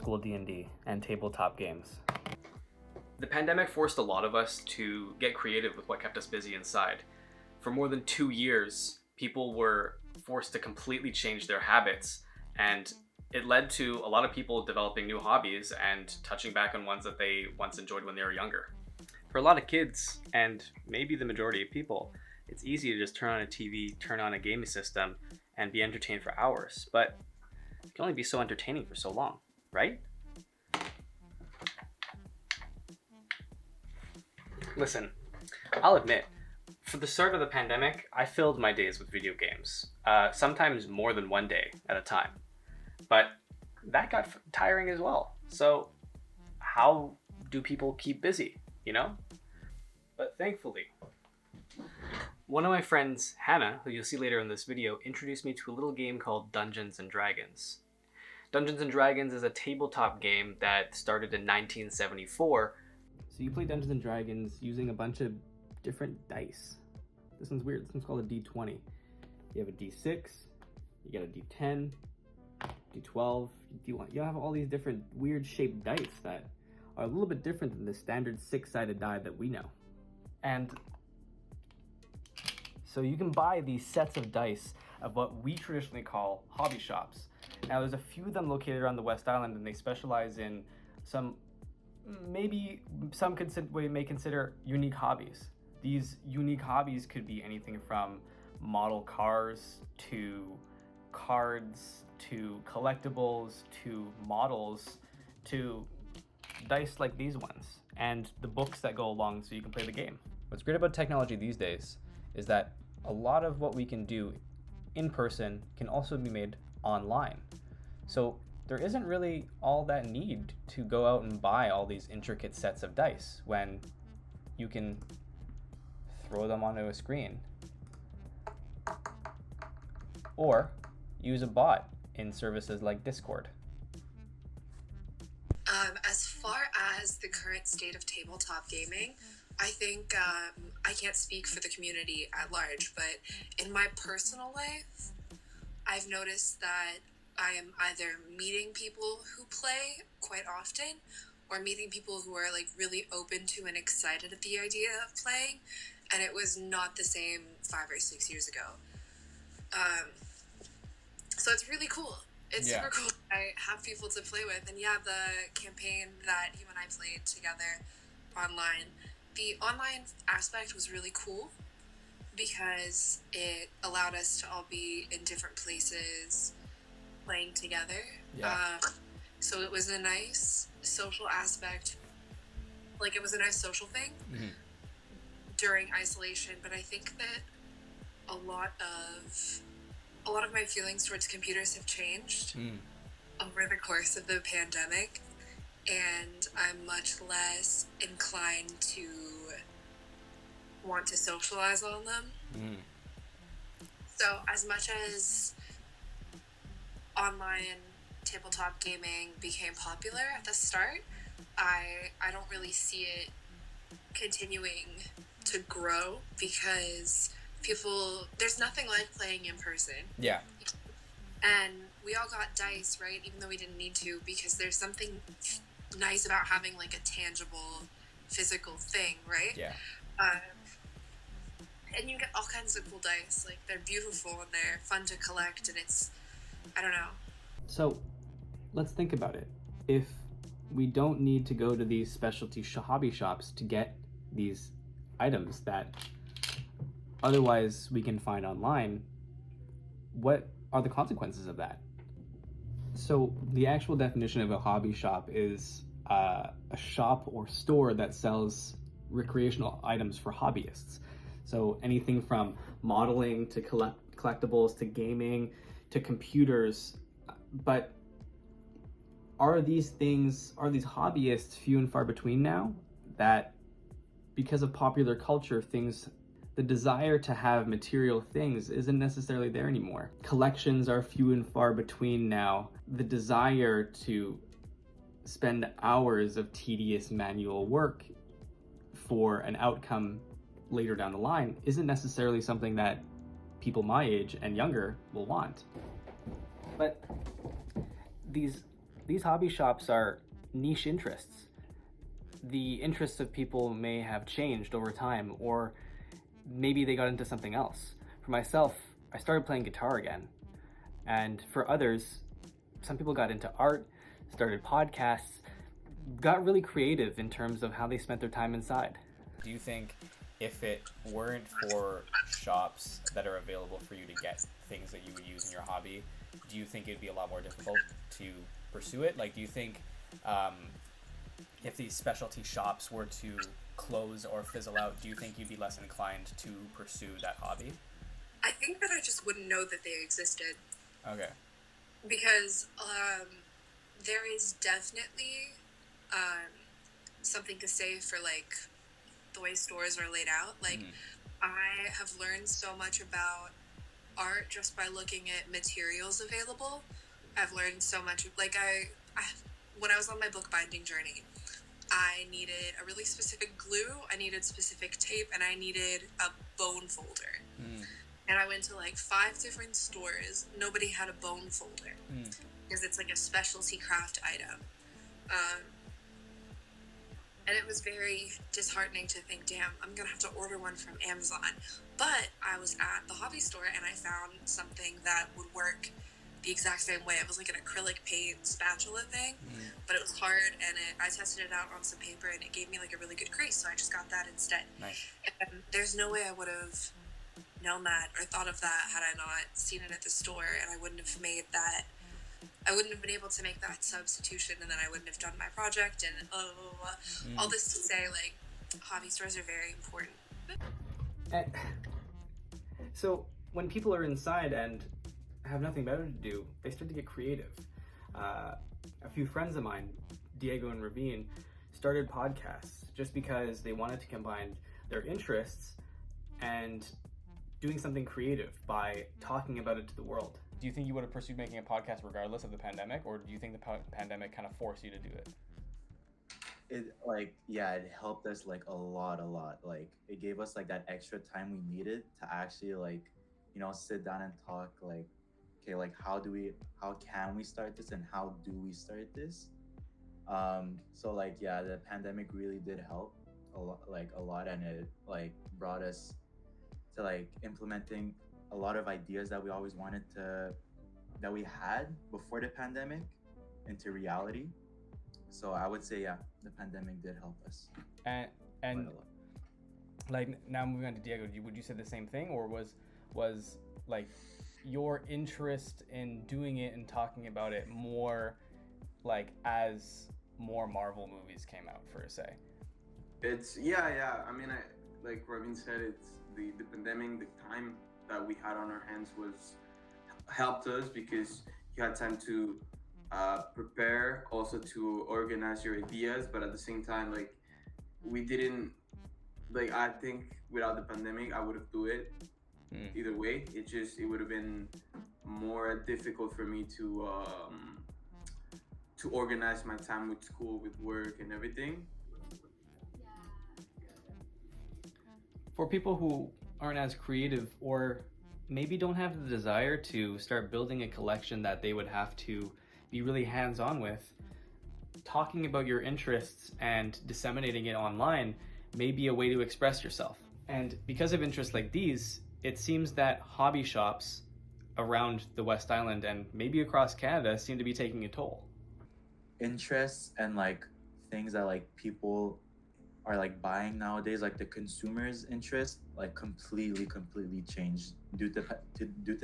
school D&D and tabletop games. The pandemic forced a lot of us to get creative with what kept us busy inside. For more than 2 years, people were forced to completely change their habits, and it led to a lot of people developing new hobbies and touching back on ones that they once enjoyed when they were younger. For a lot of kids, and maybe the majority of people, it's easy to just turn on a TV, turn on a gaming system, and be entertained for hours, but it can only be so entertaining for so long, right? Listen, I'll admit, for the start of the pandemic, I filled my days with video games, sometimes more than one day at a time. But that got tiring as well. So how do people keep busy, you know? But thankfully, one of my friends, Hannah, who you'll see later in this video, introduced me to a little game called Dungeons and Dragons. Dungeons and Dragons is a tabletop game that started in 1974. So you play Dungeons and Dragons using a bunch of different dice. This one's weird. This one's called a D20. You have a D6, you got a D10, D12, D1. You have all these different weird shaped dice that are a little bit different than the standard 6-sided die that we know. And so you can buy these sets of dice of what we traditionally call hobby shops. Now there's a few of them located around the West Island, and they specialize in some, maybe some may consider unique hobbies. These unique hobbies could be anything from model cars to cards to collectibles to models to dice like these ones and the books that go along so you can play the game. What's great about technology these days is that a lot of what we can do in person can also be made online. So there isn't really all that need to go out and buy all these intricate sets of dice when you can throw them onto a screen or use a bot in services like Discord. As far as the current state of tabletop gaming, I think I can't speak for the community at large, but in my personal life, I've noticed that I am either meeting people who play quite often or meeting people who are like really open to and excited at the idea of playing, and it was not the same 5 or 6 years ago. So it's really cool. It's super cool. I have people to play with, and the campaign that you and I played together online, the online aspect was really cool because it allowed us to all be in different places playing together. So it was a nice social aspect, like it was a nice social thing during isolation. But I think that a lot of my feelings towards computers have changed over the course of the pandemic, and I'm much less inclined to want to socialize on them. So as much as online tabletop gaming became popular at the start, I don't really see it continuing to grow because there's nothing like playing in person. Yeah. And we all got dice, right? Even though we didn't need to, because there's something nice about having like a tangible physical thing, right? Yeah. And you get all kinds of cool dice. Like they're beautiful and they're fun to collect, and it's, I don't know. So let's think about it. If we don't need to go to these specialty hobby shops to get these items that otherwise we can find online, what are the consequences of that? So the actual definition of a hobby shop is a shop or store that sells recreational items for hobbyists. So anything from modeling to collectibles to gaming to computers. But are these hobbyists few and far between now? That because of popular culture, the desire to have material things isn't necessarily there anymore. Collections are few and far between now. The desire to spend hours of tedious manual work for an outcome later down the line isn't necessarily something that people my age and younger will want. But these these hobby shops are niche interests. The interests of people may have changed over time, or maybe they got into something else. For myself, I started playing guitar again. And for others, some people got into art, started podcasts, got really creative in terms of how they spent their time inside. Do you think if it weren't for shops that are available for you to get things that you would use in your hobby, do you think it'd be a lot more difficult to pursue it? Like, do you think if these specialty shops were to close or fizzle out, do you think you'd be less inclined to pursue that hobby? I think that I just wouldn't know that they existed. Okay. Because there is definitely something to say for like the way stores are laid out. Like I have learned so much about art just by looking at materials available. I've learned so much. Like I when I was on my bookbinding journey, I needed a really specific glue, I needed specific tape, and I needed a bone folder. And I went to like 5 different stores. Nobody had a bone folder because it's like a specialty craft item. And it was very disheartening to think, damn, I'm going to have to order one from Amazon. But I was at the hobby store and I found something that would work the exact same way. It was like an acrylic paint spatula thing, but it was hard, and I tested it out on some paper and it gave me like a really good crease, so I just got that instead. Nice. And there's no way I would have known that or thought of that had I not seen it at the store, and I wouldn't have made that, I wouldn't have been able to make that substitution, and then I wouldn't have done my project, and all this to say, like, hobby stores are very important. So when people are inside and have nothing better to do, they start to get creative. A few friends of mine, Diego and Ravine, started podcasts just because they wanted to combine their interests and doing something creative by talking about it to the world. Do you think you would have pursued making a podcast regardless of the pandemic, or do you think the pandemic kind of forced you to do it? It it helped us like a lot. Like it gave us like that extra time we needed to actually like, sit down and talk like, okay, like how can we start this and how do we start this? So like, yeah, the pandemic really did help a lot, and it like brought us to like implementing a lot of ideas that we always wanted that we had before the pandemic into reality. So I would say, yeah, the pandemic did help us. And like now moving on to Diego, would you say the same thing, or was like your interest in doing it and talking about it more like as more Marvel movies came out, for say? It's yeah. I mean, like Robin said, it's the pandemic, the time that we had on our hands helped us because you had time to prepare, also to organize your ideas, but at the same time, like we didn't, like I think without the pandemic, I would have do it either way. It would have been more difficult for me to organize my time with school, with work and everything. For people who aren't as creative or maybe don't have the desire to start building a collection that they would have to be really hands-on with, talking about your interests and disseminating it online may be a way to express yourself. And because of interests like these, it seems that hobby shops around the West Island and maybe across Canada seem to be taking a toll. Interests and like things that like people are like buying nowadays, like the consumer's interest, like completely changed due to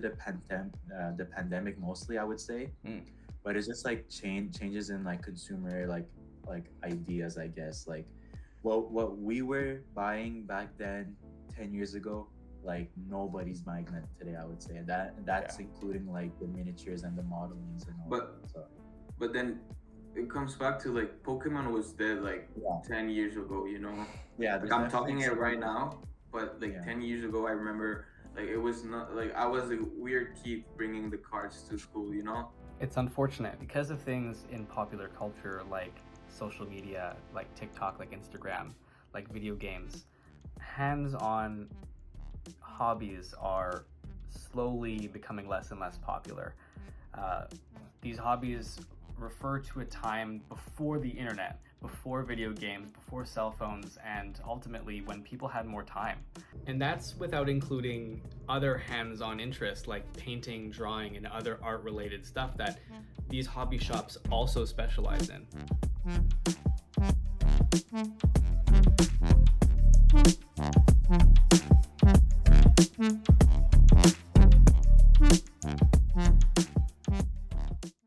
the pandemic mostly, I would say. But it's just like changes in like consumer like ideas, I guess. Like what we were buying back then 10 years ago, like nobody's buying that today, I would say. And that's including like the miniatures and the modelings and all that. So. But then it comes back to like Pokemon was dead like 10 years ago, Yeah, like I'm talking it right now, but like 10 years ago I remember like it was not like I was a weird kid bringing the cards to school. It's unfortunate because of things in popular culture like social media, like TikTok, like Instagram, like video games. Hands-on hobbies are slowly becoming less and less popular. These hobbies refer to a time before the internet, before video games, before cell phones, and ultimately when people had more time. And that's without including other hands-on interests like painting, drawing, and other art-related stuff that these hobby shops also specialize in.